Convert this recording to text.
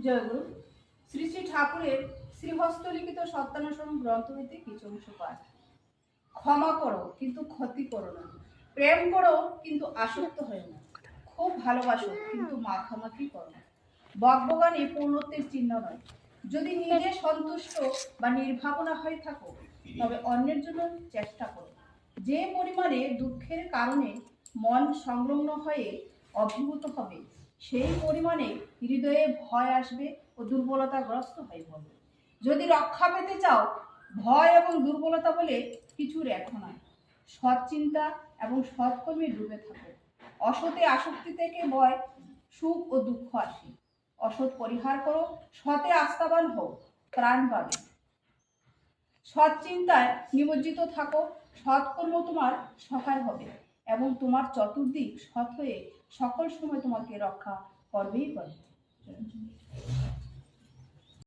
জয়গুরু। শ্রী শ্রী ঠাকুরের শ্রীহস্তলিখিত সত্যানুসরণ গ্রন্থ হইতে কিছু অংশ পাঠ। ক্ষমা করো কিন্তু ক্ষতি করো না, প্রেম করো কিন্তু আসক্ত হয়ে না, খুব ভালোবাসো কিন্তু মাখামাখি করো না। বকবগানি পূর্ণত্বের চিহ্ন নয়। যদি নিজে সন্তুষ্ট বা নির্ভাবনা হয়ে থাকো তবে অন্যের জন্য চেষ্টা করো। যে পরিমাণে দুঃখের কারণে মন সংলগ্ন হয়ে অভিভূত হবে সেই পরিমাণে হৃদয়ে ভয় আসবে ও দুর্বলতাগ্রস্ত হয়ে পড়বে। যদি রক্ষা পেতে চাও, ভয় এবং দুর্বলতা বলে কিছু রেখো না। সৎ চিন্তা এবং সৎকর্মে ডুবে থাকো। অসতে আসক্তি থেকে ভয়, সুখ ও দুঃখ আসে। অসৎ পরিহার করো, সতে আস্থাবান হও, প্রাণ পাবে। সৎ চিন্তায় নিমজ্জিত থাকো, সৎকর্ম তোমার সহায় হবে এবং তোমার চতুর্দিক সৎ হয়ে সকল সময় তোমাকে রক্ষা করবেই করবে।